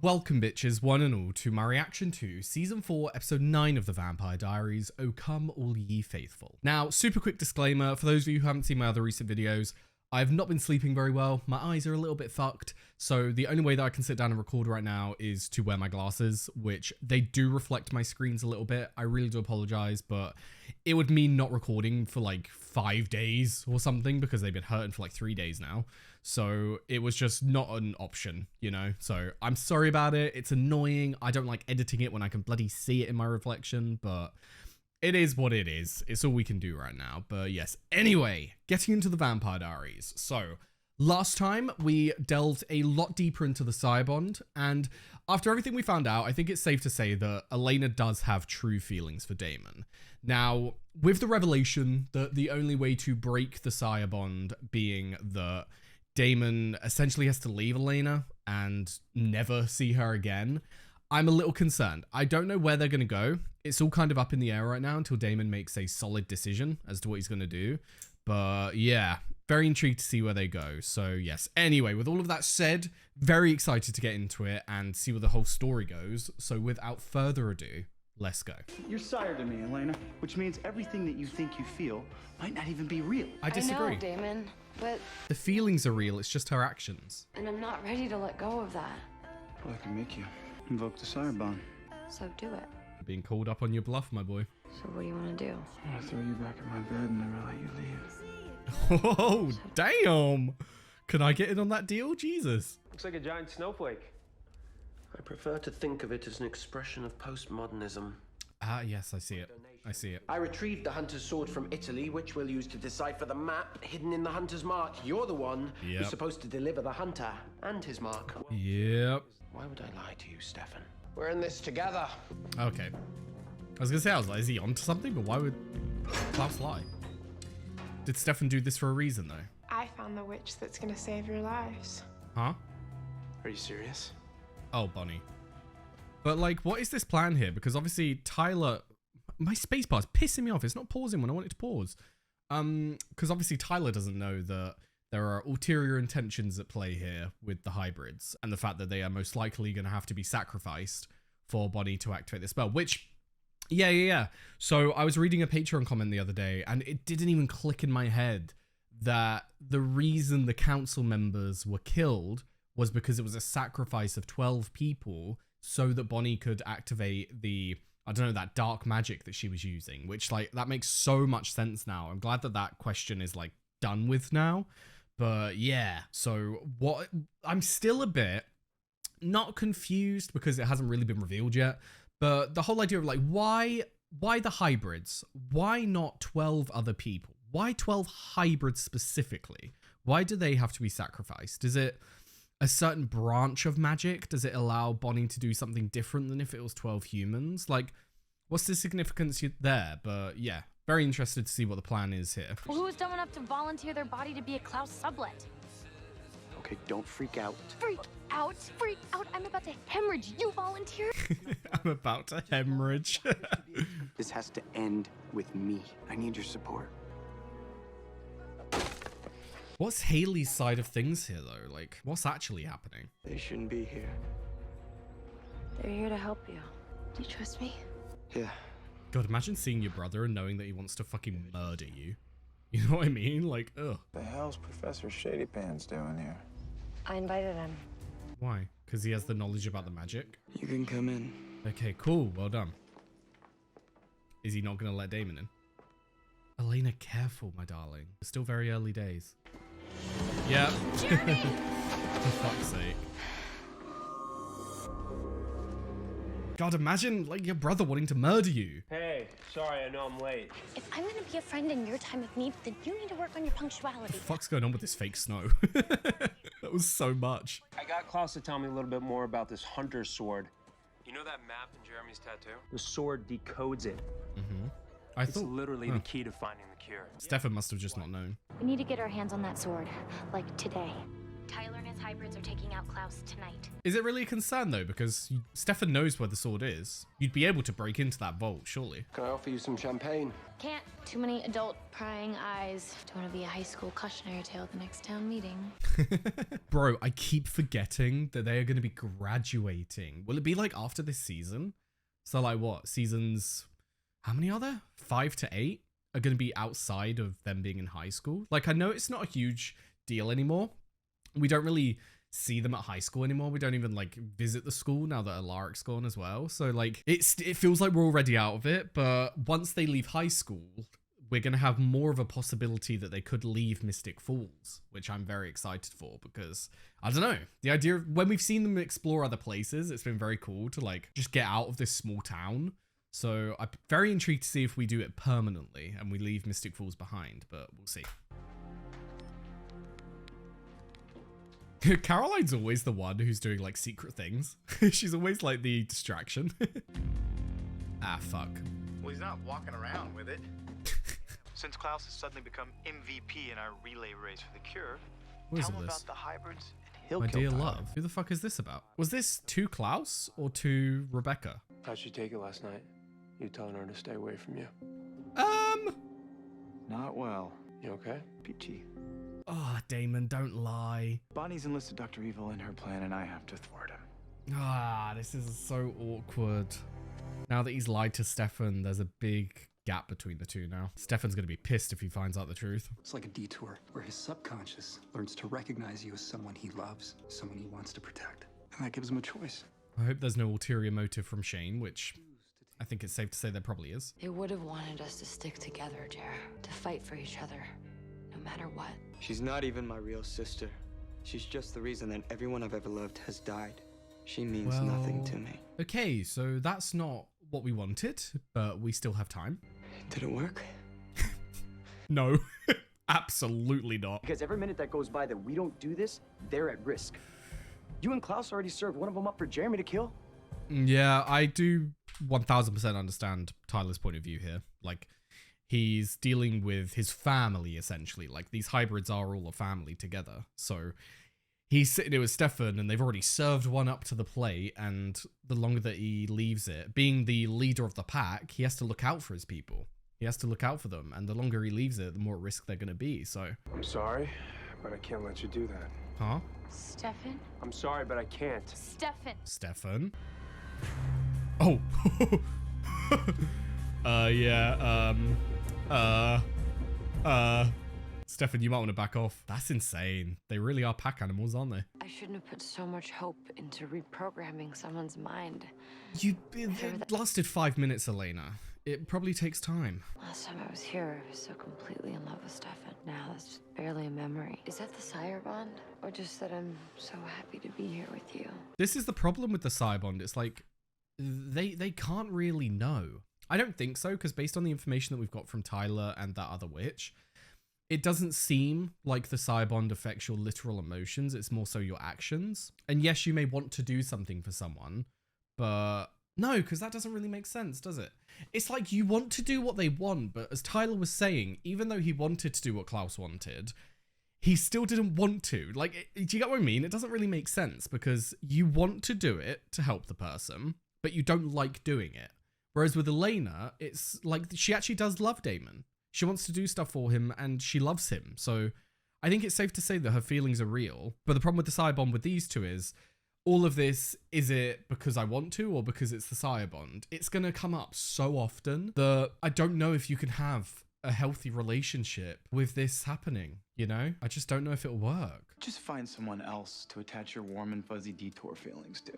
Welcome bitches, one and all, to my reaction to Season 4, Episode 9 of the Vampire Diaries, O Come All Ye Faithful. Now, super quick disclaimer, for those of you who haven't seen my other recent videos, I've not been sleeping very well, my eyes are a little bit fucked, so the only way that I can sit down and record right now is to wear my glasses, which they do reflect my screens a little bit. I really do apologize, but it would mean not recording for like 5 days or something because they've been hurting for like 3 days now. So it was just not an option, you know? So I'm sorry about it. It's annoying. I don't like editing it when I can bloody see it in my reflection, but it is what it is. It's all we can do right now. But yes, anyway, getting into the Vampire Diaries. So last time we delved a lot deeper into the Sire bond, and after everything we found out, I think it's safe to say that Elena does have true feelings for Damon. Now, with the revelation that the only way to break the Sire bond being that Damon essentially has to leave Elena and never see her again, I'm a little concerned. I don't know where they're going to go. It's all kind of up in the air right now until Damon makes a solid decision as to what he's going to do. But yeah, very intrigued to see where they go. So yes, anyway, with all of that said, very excited to get into it and see where the whole story goes. So without further ado, let's go. You're sire to me, Elena, which means everything that you think you feel might not even be real. I disagree. I know, Damon, but the feelings are real, it's just her actions. and I'm not ready to let go of that. Well, I can make you invoke the sire bond. So do it. Being called up on your bluff, my boy. So what do you want to do? I'm gonna throw you back in my bed and never let you leave. Oh, damn. Can I get in on that deal? Jesus. Looks like a giant snowflake. I prefer to think of it as an expression of postmodernism. Ah, yes, I see it. I see it. I retrieved the hunter's sword from Italy, which we'll use to decipher the map hidden in the hunter's mark. You're the one who's supposed to deliver the hunter and his mark. Yep. Why would I lie to you, Stefan? We're in this together. Okay. I was gonna say, I was like, is he onto something? But why would Klaus lie? Did Stefan do this for a reason, though? I found the witch that's gonna save your lives. Huh? Are you serious? Oh, Bonnie. But, like, what is this plan here? Because obviously, Tyler... My spacebar's pissing me off. It's not pausing when I want it to pause. Because obviously, Tyler doesn't know that there are ulterior intentions at play here with the hybrids. And the fact that they are most likely going to have to be sacrificed for Bonnie to activate the spell. Which... Yeah. So I was reading a Patreon comment the other day, and it didn't even click in my head that the reason the council members were killed was because it was a sacrifice of 12 people so that Bonnie could activate the, I don't know, that dark magic that she was using, which, like, that makes so much sense now. I'm glad that that question is, like, done with now. But yeah, so what, I'm still a bit not confused because it hasn't really been revealed yet. But the whole idea of, like, why the hybrids? Why not 12 other people? Why 12 hybrids specifically? Why do they have to be sacrificed? Is it a certain branch of magic? Does it allow Bonnie to do something different than if it was 12 humans? Like, what's the significance there? But yeah, very interested to see what the plan is here. Well, who was dumb enough to volunteer their body to be a Klaus sublet? Okay, don't freak out. Freak out, freak out. I'm about to hemorrhage. You volunteer? I'm about to hemorrhage. This has to end with me. I need your support. What's Haley's side of things here, though? Like, what's actually happening? They shouldn't be here. They're here to help you. Do you trust me? Yeah. God, imagine seeing your brother and knowing that he wants to fucking murder you. You know what I mean? Like, ugh. The hell's Professor Shady Pants doing here? I invited him. Why? Because he has the knowledge about the magic? You can come in. Okay, cool. Well done. Is he not going to let Damon in? Elena, careful, my darling. It's still very early days. Yeah. For fuck's sake. God, imagine, like, your brother wanting to murder you. Hey, sorry, I know I'm late. If I'm gonna be a friend in your time of need, then you need to work on your punctuality. What the fuck's going on with this fake snow? That was so much. I got Klaus to tell me a little bit more about this hunter's sword. You know that map in Jeremy's tattoo? The sword decodes it. Mm-hmm. I It's thought literally the key to finding the cure. Stefan must have just not known. We need to get our hands on that sword, like today. Tyler and his Goliath hybrids are taking out Klaus tonight. Is it really a concern though? Because Stefan knows where the sword is. You'd be able to break into that vault, surely. Can I offer you some champagne? Can't. Too many adult prying eyes. Don't want to be a high school cautionary tale at the next town meeting. Bro, I keep forgetting that they are going to be graduating. Will it be like after this season? So like what? Seasons... How many are there? 5 to 8 are going to be outside of them being in high school. Like, I know it's not a huge deal anymore. We don't really see them at high school anymore. We don't even like visit the school now that Alaric's gone as well. So like, it feels like we're already out of it. But once they leave high school, we're going to have more of a possibility that they could leave Mystic Falls, which I'm very excited for because, I don't know, the idea of when we've seen them explore other places, it's been very cool to like just get out of this small town. So I'm very intrigued to see if we do it permanently and we leave Mystic Falls behind, but we'll see. Caroline's always the one who's doing like secret things. She's always like the distraction. Ah, fuck. Well, he's not walking around with it. Since Klaus has suddenly become MVP in our relay race for the cure, tell him about the hybrids and he'll My kill dear Tyler. love. Who the fuck is this about? Was this to Klaus or to Rebecca? How'd she take it last night? You telling her to stay away from you? Not well. You okay? Peachy. Oh, Damon, don't lie. Bonnie's enlisted Dr. Evil in her plan, and I have to thwart him. Ah, this is so awkward. Now that he's lied to Stefan, there's a big gap between the two now. Stefan's gonna be pissed if he finds out the truth. It's like a detour where his subconscious learns to recognize you as someone he loves, someone he wants to protect. And that gives him a choice. I hope there's no ulterior motive from Shane, which I think it's safe to say there probably is. They would have wanted us to stick together, Jer. To fight for each other, no matter what. She's not even my real sister. She's just the reason that everyone I've ever loved has died. She means nothing to me. Okay, so that's not what we wanted, but we still have time. Did it work? No, absolutely not. Because every minute that goes by that we don't do this, they're at risk. You and Klaus already served one of them up for Jeremy to kill. Yeah, I do 1000% understand Tyler's point of view here. Like, he's dealing with his family, essentially. Like, these hybrids are all a family together. So, he's sitting there with Stefan, and they've already served one up to the plate, and the longer that he leaves it, being the leader of the pack, he has to look out for his people. He has to look out for them, and the longer he leaves it, the more at risk they're going to be, so... I'm sorry, but I can't let you do that. Huh? Stefan? I'm sorry, but I can't. Stefan! Stefan? Oh. Stefan, you might want to back off. That's insane. They really are pack animals, aren't they? I shouldn't have put so much hope into reprogramming someone's mind. It lasted 5 minutes, Elena. It probably takes time. Last time I was here, I was so completely in love with Stefan. Now that's just barely a memory. Is that the sire bond? Or just that I'm so happy to be here with you? This is the problem with the sire bond. It's like, they can't really know. I don't think so, because based on the information that we've got from Tyler and that other witch, it doesn't seem like the sire bond affects your literal emotions. It's more so your actions. And yes, you may want to do something for someone, but no, because that doesn't really make sense, does it? It's like you want to do what they want, but as Tyler was saying, even though he wanted to do what Klaus wanted, he still didn't want to. Like, do you get what I mean? It doesn't really make sense because you want to do it to help the person, but you don't like doing it. Whereas with Elena, it's like she actually does love Damon. She wants to do stuff for him and she loves him. So I think it's safe to say that her feelings are real. But the problem with the sire bond with these two is all of this, is it because I want to or because it's the sire bond? It's going to come up so often that I don't know if you can have a healthy relationship with this happening, you know? I just don't know if it'll work. Just find someone else to attach your warm and fuzzy detour feelings to.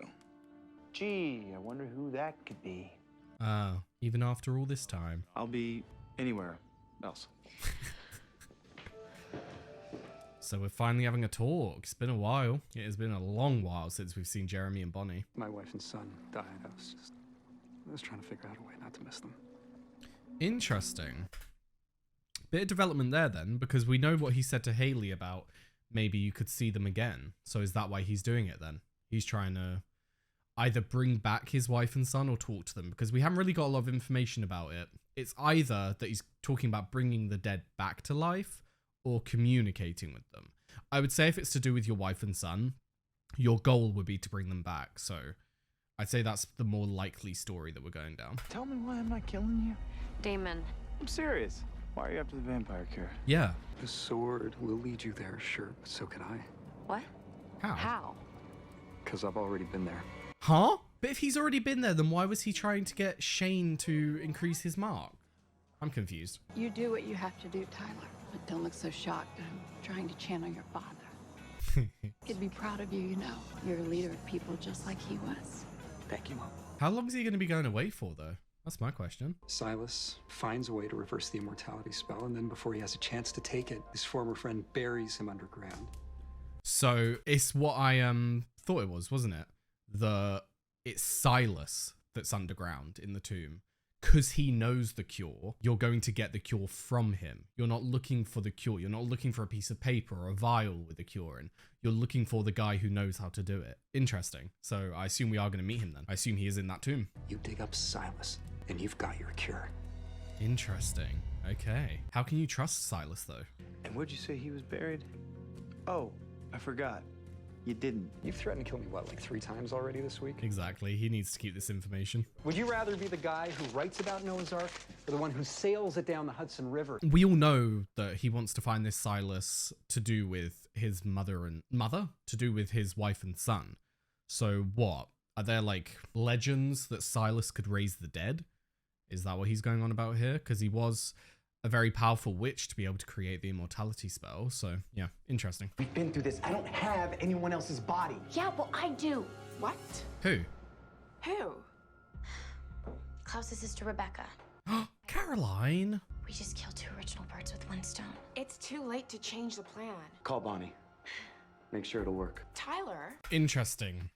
Gee, I wonder who that could be. Even after all this time. I'll be anywhere else. So we're finally having a talk. It's been a while. It has been a long while since we've seen Jeremy and Bonnie. My wife and son died. I was trying to figure out a way not to miss them. Interesting. Bit of development there then, because we know what he said to Haley about maybe you could see them again. So is that why he's doing it then? He's trying to either bring back his wife and son or talk to them, because we haven't really got a lot of information about it. It's either that he's talking about bringing the dead back to life or communicating with them. I would say if it's to do with your wife and son, your goal would be to bring them back. So I'd say that's the more likely story that we're going down. Tell me why I'm not killing you. Damon. I'm serious. Why are you after the vampire cure? Yeah. The sword will lead you there, sure, but so can I. What? How? Because I've already been there. Huh? But if he's already been there, then why was he trying to get Shane to increase his mark? I'm confused. You do what you have to do, Tyler. But don't look so shocked. I'm trying to channel your father. He'd be proud of you, you know. You're a leader of people just like he was. Thank you, Mom. How long is he going to be going away for, though? That's my question. Silas finds a way to reverse the immortality spell, and then before he has a chance to take it, his former friend buries him underground. So it's what I thought it was, wasn't it? It's Silas that's underground in the tomb. Because he knows the cure, you're going to get the cure from him. You're not looking for the cure. You're not looking for a piece of paper or a vial with the cure in. You're looking for the guy who knows how to do it. Interesting. So I assume we are going to meet him then. I assume he is in that tomb. You dig up Silas, and you've got your cure. Interesting. Okay. How can you trust Silas, though? And where'd you say he was buried? Oh, I forgot. You didn't. You've threatened to kill me, what, like 3 times already this week? Exactly. He needs to keep this information. Would you rather be the guy who writes about Noah's Ark or the one who sails it down the Hudson River? We all know that he wants to find this Silas to do with his mother? To do with his wife and son. So what? Are there like legends that Silas could raise the dead? Is that what he's going on about here? Because he was a very powerful witch to be able to create the immortality spell. So yeah, interesting. We've been through this. I don't have anyone else's body. Yeah, well, I do. What? Who? Who? Klaus's sister, Rebecca. Caroline. We just killed 2 original birds with 1 stone. It's too late to change the plan. Call Bonnie. Make sure it'll work. Tyler? Interesting.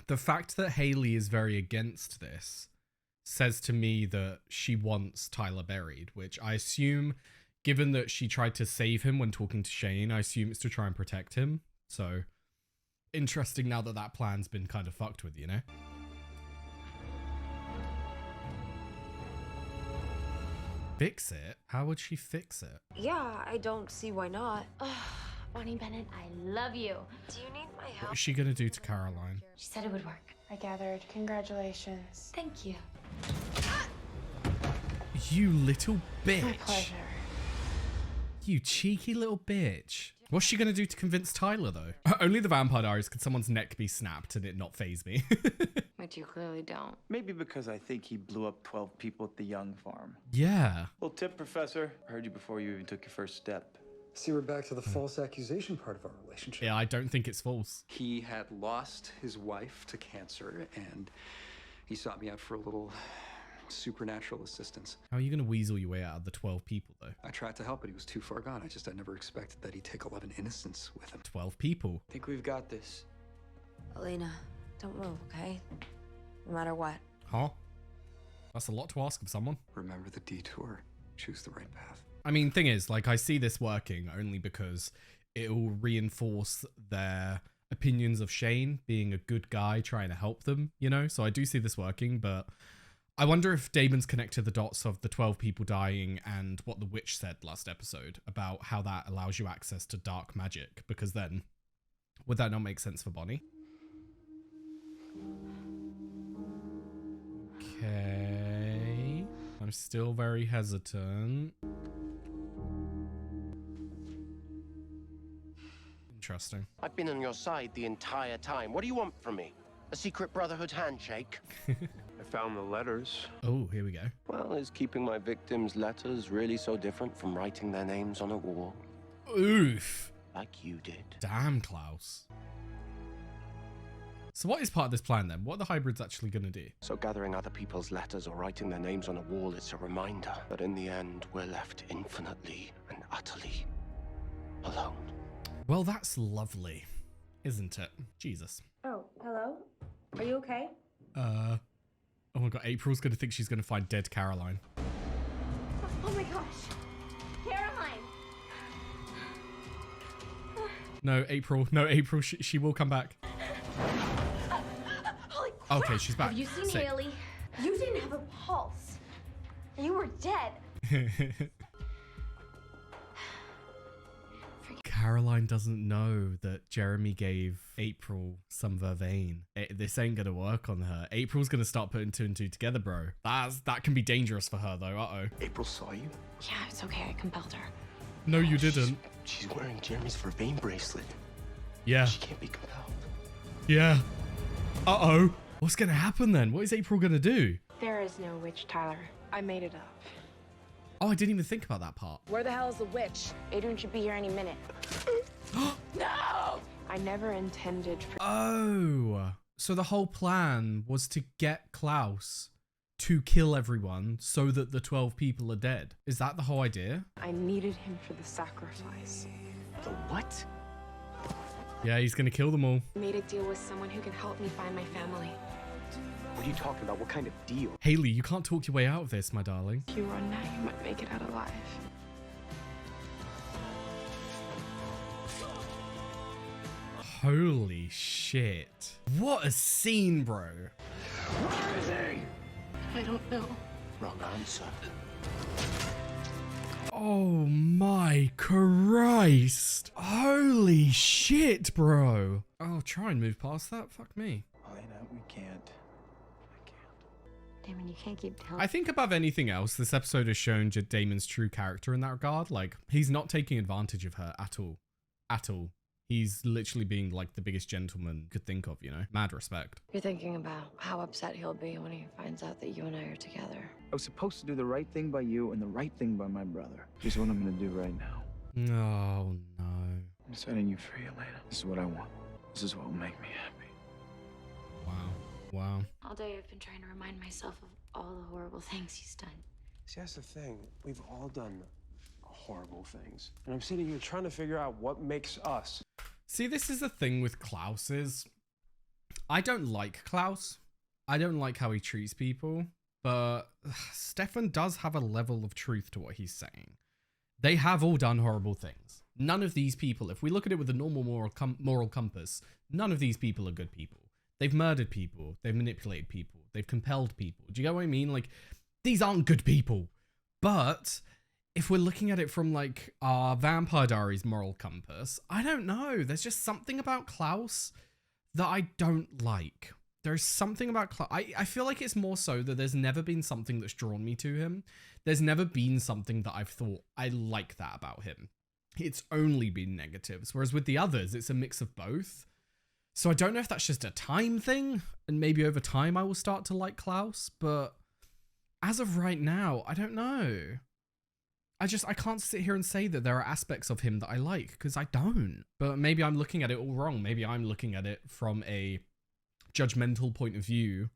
The fact that Haley is very against this says to me that she wants Tyler buried, which I assume, given that she tried to save him when talking to Shane, I assume it's to try and protect him. So interesting now that that plan's been kind of fucked with, you know? Fix it? How would she fix it? Yeah, I don't see why not. Bonnie Bennett, I love you. Do you need my What help? is she gonna do to Caroline? She said it would work. I gathered. Congratulations. Thank you. You little bitch. My pleasure. You cheeky little bitch. What's she gonna do to convince Tyler, though? Only the Vampire Diaries could someone's neck be snapped and it not faze me. Which you clearly don't. Maybe because I think he blew up 12 people at the Young farm. Yeah. Little tip, Professor. I heard you before you even took your first step. See, we're back to the false accusation part of our relationship. Yeah, I don't think it's false. He had lost his wife to cancer, and he sought me out for a little supernatural assistance. How are you going to weasel your way out of the 12 people, though? I tried to help, but he was too far gone. I never expected that he'd take 11 innocents with him. 12 people? I think we've got this. Elena, don't move, okay? No matter what. Huh? That's a lot to ask of someone. Remember the detour. Choose the right path. I mean, thing is, like, I see this working only because it will reinforce their opinions of Shane being a good guy trying to help them, you know? So I do see this working, but I wonder if Damon's connected the dots of the 12 people dying and what the witch said last episode about how that allows you access to dark magic, because then would that not make sense for Bonnie? Okay. I'm still very hesitant. Interesting. I've been on your side the entire time. What do you want from me? A secret brotherhood handshake? I found the letters. Oh, here we go. Well, is keeping my victims' letters really so different from writing their names on a wall? Oof. Like you did. Damn, Klaus. So what is part of this plan then? What are the hybrids actually going to do? So gathering other people's letters or writing their names on a wall is a reminder that in the end, we're left infinitely and utterly alone. Well, that's lovely, isn't it? Jesus. Oh, hello? Are you okay? Oh my god, April's going to think she's going to find dead Caroline. Oh my gosh. Caroline! No, April. No, April. She will come back. Holy crap! Okay, she's back. Have you seen Sick. Haley? You didn't have a pulse. You were dead. Caroline doesn't know that Jeremy gave April some vervain. This ain't gonna work on her. April's gonna start putting two and two together, bro. That can be dangerous for her, though. Uh-oh. April saw you? Yeah, it's okay. I compelled her. No, you didn't. She's wearing Jeremy's vervain bracelet. Yeah. She can't be compelled. Yeah. Uh-oh. What's gonna happen then? What is April gonna do? There is no witch, Tyler. I made it up. Oh, I didn't even think about that part. Where the hell is the witch? Adrian should be here any minute. No! I never intended for... Oh, so the whole plan was to get Klaus to kill everyone so that the 12 people are dead. Is that the whole idea? I needed him for the sacrifice. The what? Yeah, he's gonna kill them all. I made a deal with someone who can help me find my family. What are you talking about? What kind of deal? Haley, you can't talk your way out of this, my darling. If you run now, you might make it out alive. Holy shit. What a scene, bro. Where is he? I don't know. Wrong answer. Oh my Christ. Holy shit, bro. Oh, try and move past that. Fuck me. Elena, we can't. Damon, you can't keep telling. I think above anything else, this episode has shown Damon's true character in that regard. Like, he's not taking advantage of her at all. At all. He's literally being like the biggest gentleman you could think of, you know? Mad respect. You're thinking about how upset he'll be when he finds out that you and I are together. I was supposed to do the right thing by you and the right thing by my brother. Here's what I'm gonna do right now. Oh, no. I'm setting you free, Elena. This is what I want. This is what will make me happy. Wow. Wow. All day I've been trying to remind myself of all the horrible things he's done. See, that's the thing. We've all done horrible things. And I'm sitting here trying to figure out what makes us. See, this is the thing with Klaus is, I don't like Klaus. I don't like how he treats people, but Stefan does have a level of truth to what he's saying. They have all done horrible things. None of these people, if we look at it with a normal moral compass, none of these people are good people. They've murdered people. They've manipulated people. They've compelled people. Do you get what I mean? Like, these aren't good people. But if we're looking at it from like our Vampire Diaries moral compass, I don't know. There's just something about Klaus that I don't like. There's something about Klaus. I feel like it's more so that there's never been something that's drawn me to him. There's never been something that I've thought, I like that about him. It's only been negatives. Whereas with the others, it's a mix of both. So I don't know if that's just a time thing, and maybe over time I will start to like Klaus, but as of right now, I don't know. I can't sit here and say that there are aspects of him that I like, because I don't. But maybe I'm looking at it all wrong. Maybe I'm looking at it from a judgmental point of view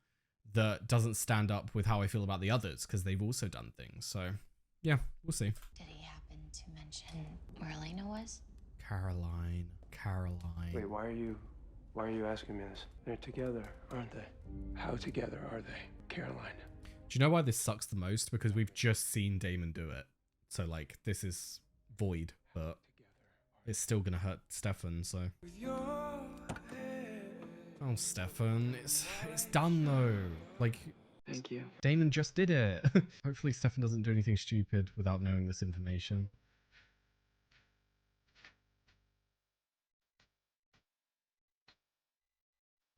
that doesn't stand up with how I feel about the others, because they've also done things. So, yeah, we'll see. Did he happen to mention where Elena was? Caroline. Wait, why are you asking me this? They're together, aren't they? How together are they, Caroline? Do you know why this sucks the most? Because we've just seen Damon do it. So, like, this is void, but it's still gonna hurt Stefan, so. Oh, Stefan, it's done, though. Like, thank you. Damon just did it. Hopefully Stefan doesn't do anything stupid without knowing this information.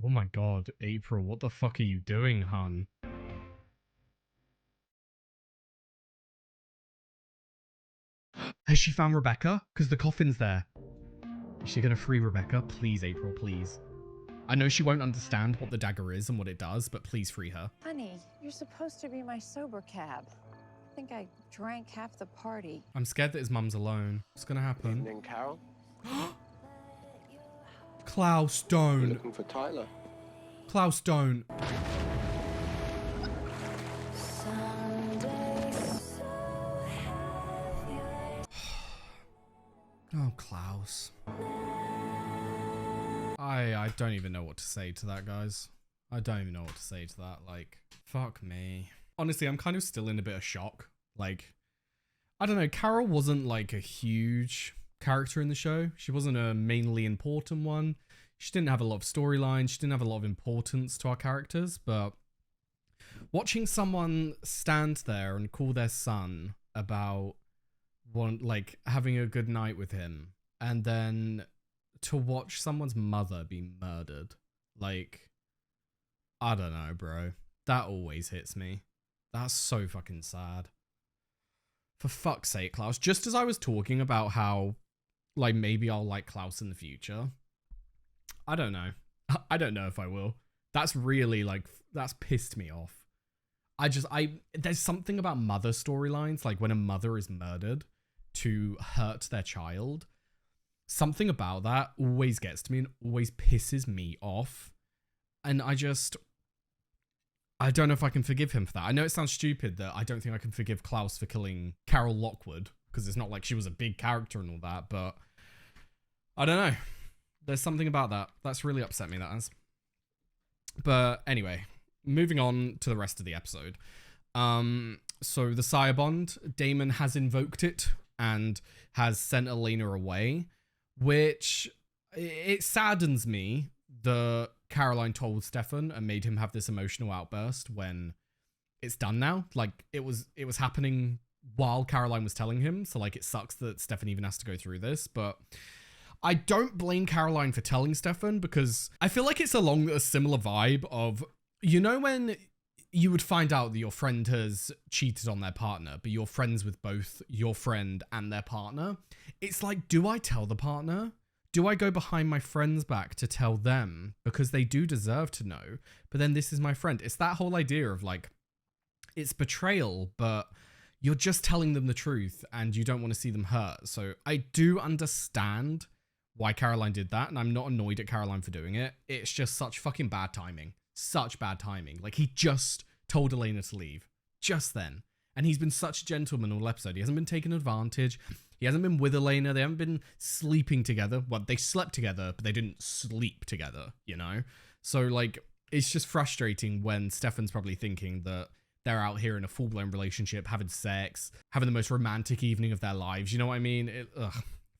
Oh my god, April, what the fuck are you doing, hun? Has she found Rebecca? Because the coffin's there. Is she gonna free Rebecca? Please, April, please. I know she won't understand what the dagger is and what it does, but please free her. Honey, you're supposed to be my sober cab. I think I drank half the party. I'm scared that his mum's alone. What's gonna happen? Evening, Carol. Klaus, don't. Looking for Tyler. Klaus, don't. Oh, Klaus. I don't even know what to say to that, guys. I don't even know what to say to that. Like, fuck me. Honestly, I'm kind of still in a bit of shock. Like, I don't know. Carol wasn't like a huge character in the show. She wasn't a mainly important one. She didn't have a lot of storylines. She didn't have a lot of importance to our characters. But watching someone stand there and call their son about having a good night with him and then to watch someone's mother be murdered. Like, I don't know, bro. That always hits me. That's so fucking sad. For fuck's sake, Klaus. Just as I was talking about how, like, maybe I'll like Klaus in the future. I don't know. I don't know if I will. That's really, like, that's pissed me off. There's something about mother storylines, like when a mother is murdered to hurt their child. Something about that always gets to me and always pisses me off. And I don't know if I can forgive him for that. I know it sounds stupid that I don't think I can forgive Klaus for killing Carol Lockwood, because it's not like she was a big character and all that, but I don't know. There's something about that. That's really upset me, that has. But anyway, moving on to the rest of the episode. So the sire bond, Damon has invoked it and has sent Elena away, which it saddens me that Caroline told Stefan and made him have this emotional outburst when it's done now. Like, it was happening while Caroline was telling him, so like it sucks that Stefan even has to go through this, but I don't blame Caroline for telling Stefan, because I feel like it's along a similar vibe of, you know, when you would find out that your friend has cheated on their partner, but you're friends with both your friend and their partner. It's like, do I tell the partner? Do I go behind my friend's back to tell them? Because they do deserve to know, but then this is my friend. It's that whole idea of like, it's betrayal, but you're just telling them the truth and you don't want to see them hurt. So I do understand why Caroline did that, and I'm not annoyed at Caroline for doing it. It's just such fucking bad timing. Such bad timing. Like, he just told Elena to leave. Just then. And he's been such a gentleman all episode. He hasn't been taken advantage. He hasn't been with Elena. They haven't been sleeping together. Well, they slept together, but they didn't sleep together, you know? So, like, it's just frustrating when Stefan's probably thinking that they're out here in a full-blown relationship, having sex, having the most romantic evening of their lives. You know what I mean?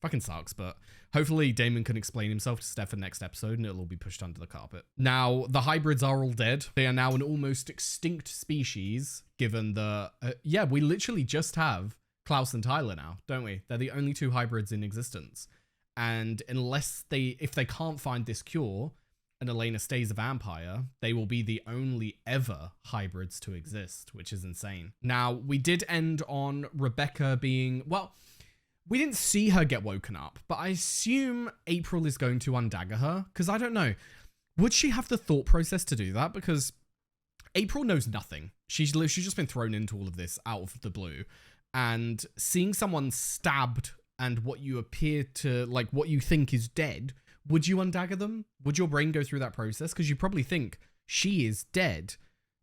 Fucking sucks, but hopefully Damon can explain himself to Stefan next episode and it'll all be pushed under the carpet. Now, the hybrids are all dead. They are now an almost extinct species, given the... yeah, we literally just have Klaus and Tyler now, don't we? They're the only two hybrids in existence. And if they can't find this cure and Elena stays a vampire, they will be the only ever hybrids to exist, which is insane. Now, we did end on Rebecca being... well, we didn't see her get woken up, but I assume April is going to undagger her, because I don't know. Would she have the thought process to do that? Because April knows nothing. She's just been thrown into all of this out of the blue. And seeing someone stabbed and what you appear to, like, what you think is dead, would you undagger them? Would your brain go through that process? Because you probably think she is dead.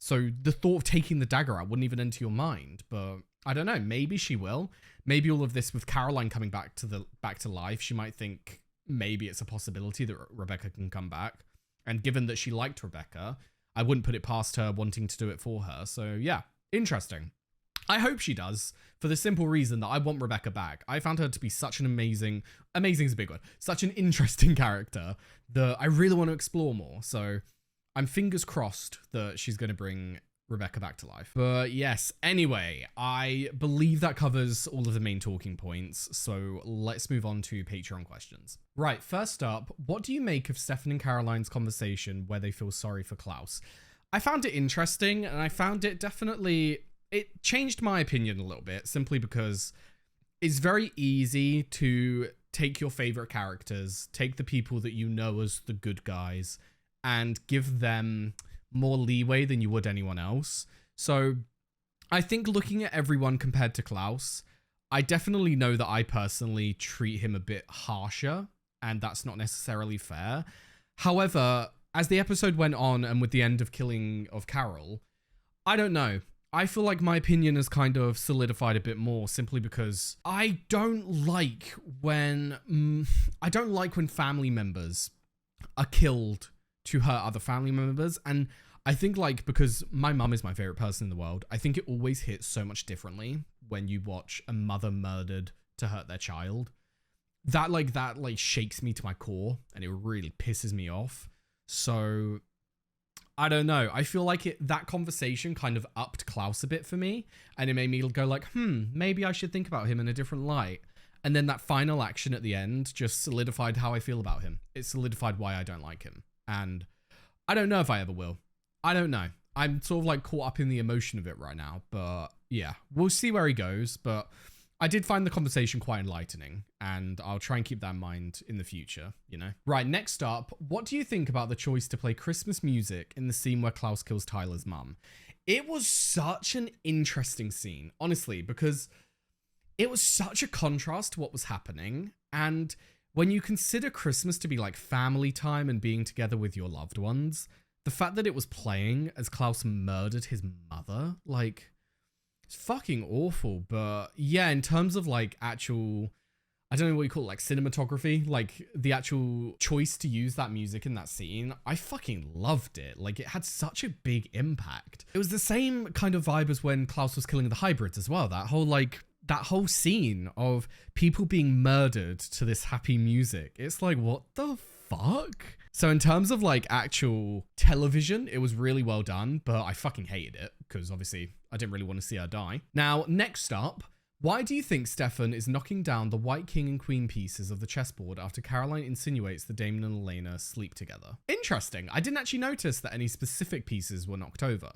So the thought of taking the dagger out wouldn't even enter your mind. But I don't know. Maybe she will. Maybe all of this with Caroline coming back to life, she might think maybe it's a possibility that Rebecca can come back. And given that she liked Rebecca, I wouldn't put it past her wanting to do it for her. So yeah, interesting. I hope she does, for the simple reason that I want Rebecca back. I found her to be such an amazing is a big word, such an interesting character that I really want to explore more. So I'm fingers crossed that she's going to bring Rebecca back to life. But yes, anyway, I believe that covers all of the main talking points. So let's move on to Patreon questions. Right, first up, what do you make of Stefan and Caroline's conversation where they feel sorry for Klaus? I found it interesting, and I found it it changed my opinion a little bit, simply because it's very easy to take your favorite characters, take the people that you know as the good guys, and give them more leeway than you would anyone else. So I think looking at everyone compared to Klaus, I definitely know that I personally treat him a bit harsher, and that's not necessarily fair. However, as the episode went on and with the end of killing of Carol, I don't know. I feel like my opinion has kind of solidified a bit more, simply because I don't like when family members are killed to hurt other family members. And I think, like, because my mum is my favorite person in the world, I think it always hits so much differently when you watch a mother murdered to hurt their child. That shakes me to my core, and it really pisses me off. So I don't know. I feel like that conversation kind of upped Klaus a bit for me, and it made me go like, maybe I should think about him in a different light. And then that final action at the end just solidified how I feel about him. It solidified why I don't like him. And I don't know if I ever will. I don't know. I'm sort of like caught up in the emotion of it right now. But yeah, we'll see where he goes. But I did find the conversation quite enlightening, and I'll try and keep that in mind in the future, you know? Right, next up, what do you think about the choice to play Christmas music in the scene where Klaus kills Tyler's mum? It was such an interesting scene, honestly, because it was such a contrast to what was happening. And when you consider Christmas to be like family time and being together with your loved ones, the fact that it was playing as Klaus murdered his mother, like, it's fucking awful. But yeah, in terms of like actual, I don't know what you call it, like cinematography, like the actual choice to use that music in that scene, I fucking loved it. Like, it had such a big impact. It was the same kind of vibe as when Klaus was killing the hybrids as well. That whole scene of people being murdered to this happy music. It's like, what the fuck? So in terms of like actual television, it was really well done, but I fucking hated it because obviously I didn't really want to see her die. Now, next up, why do you think Stefan is knocking down the white king and queen pieces of the chessboard after Caroline insinuates that Damon and Elena sleep together? Interesting. I didn't actually notice that any specific pieces were knocked over.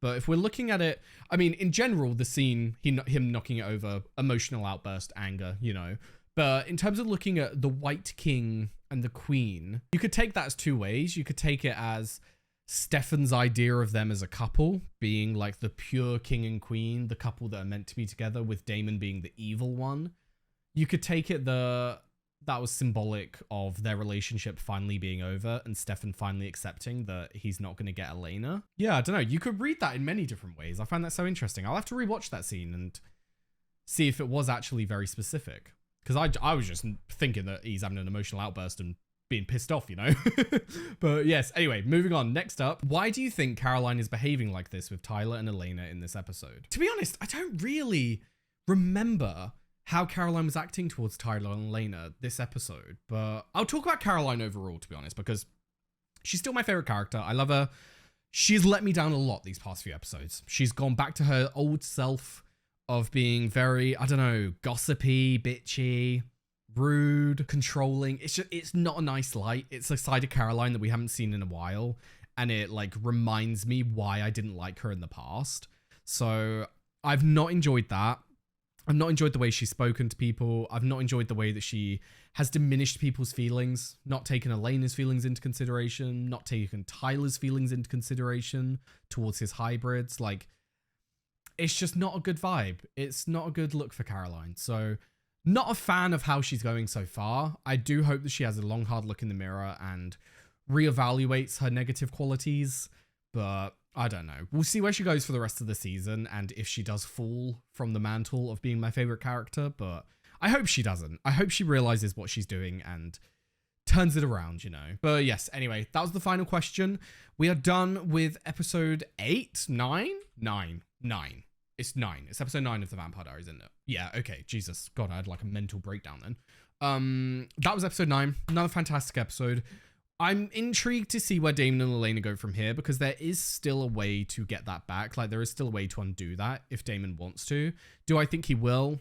But if we're looking at it, I mean, in general, the scene, him knocking it over, emotional outburst, anger, you know. But in terms of looking at the white king and the queen, you could take that as two ways. You could take it as Stefan's idea of them as a couple, being like the pure king and queen, the couple that are meant to be together, with Damon being the evil one. You could take it that was symbolic of their relationship finally being over and Stefan finally accepting that he's not going to get Elena. Yeah, I don't know. You could read that in many different ways. I find that so interesting. I'll have to rewatch that scene and see if it was actually very specific. Because I was just thinking that he's having an emotional outburst and being pissed off, you know? But yes, anyway, moving on. Next up, why do you think Caroline is behaving like this with Tyler and Elena in this episode? To be honest, I don't really remember how Caroline was acting towards Tyler and Elena this episode, but I'll talk about Caroline overall, to be honest, because she's still my favorite character. I love her. She's let me down a lot these past few episodes. She's gone back to her old self of being very, I don't know, gossipy, bitchy, rude, controlling. It's not a nice light. It's a side of Caroline that we haven't seen in a while, and it like reminds me why I didn't like her in the past. So I've not enjoyed that. I've not enjoyed the way she's spoken to people. I've not enjoyed the way that she has diminished people's feelings, not taken Elena's feelings into consideration, not taken Tyler's feelings into consideration towards his hybrids. Like, it's just not a good vibe. It's not a good look for Caroline. So not a fan of how she's going so far. I do hope that she has a long, hard look in the mirror and reevaluates her negative qualities, but I don't know. We'll see where she goes for the rest of the season and if she does fall from the mantle of being my favorite character, but I hope she doesn't. I hope she realizes what she's doing and turns it around, you know. But yes, anyway, that was the final question. We are done with episode 8, 9? 9. It's 9. It's episode 9 of the Vampire Diaries, isn't it? Yeah, okay. Jesus. God, I had like a mental breakdown then. That was episode 9. Another fantastic episode. I'm intrigued to see where Damon and Elena go from here, because there is still a way to get that back. Like, there is still a way to undo that if Damon wants to. Do I think he will?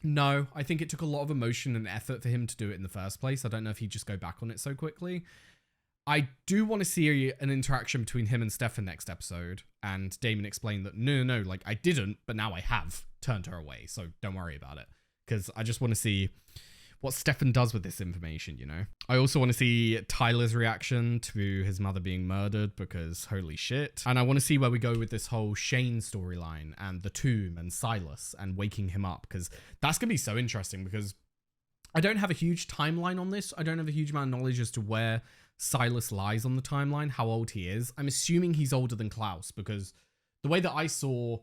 No. I think it took a lot of emotion and effort for him to do it in the first place. I don't know if he'd just go back on it so quickly. I do want to see an interaction between him and Stefan next episode, and Damon explain that, no, like, I didn't, but now I have turned her away, so don't worry about it. Because I just want to see what Stefan does with this information, you know? I also want to see Tyler's reaction to his mother being murdered, because holy shit. And I want to see where we go with this whole Shane storyline and the tomb and Silas and waking him up, because that's going to be so interesting, because I don't have a huge timeline on this. I don't have a huge amount of knowledge as to where Silas lies on the timeline, how old he is. I'm assuming he's older than Klaus, because the way that I saw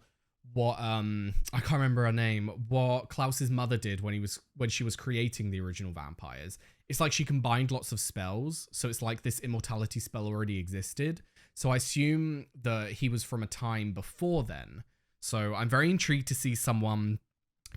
what I can't remember her name, what Klaus's mother did when she was creating the original vampires, it's like she combined lots of spells, so it's like this immortality spell already existed. So I assume that he was from a time before then. So I'm very intrigued to see someone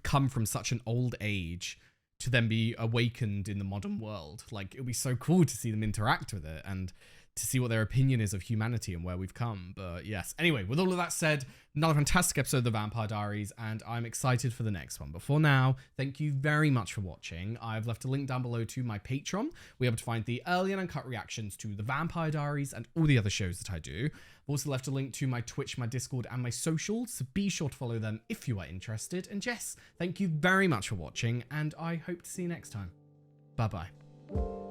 come from such an old age to then be awakened in the modern world. Like, it would be so cool to see them interact with it. And to see what their opinion is of humanity and where we've come. But yes, anyway, with all of that said, another fantastic episode of The Vampire Diaries, and I'm excited for the next one. But for now, thank you very much for watching. I've left a link down below to my Patreon, where you're able to find the early and uncut reactions to The Vampire Diaries and all the other shows that I do. I've also left a link to my Twitch, my Discord, and my socials, so be sure to follow them if you are interested. And yes, thank you very much for watching, and I hope to see you next time. Bye-bye.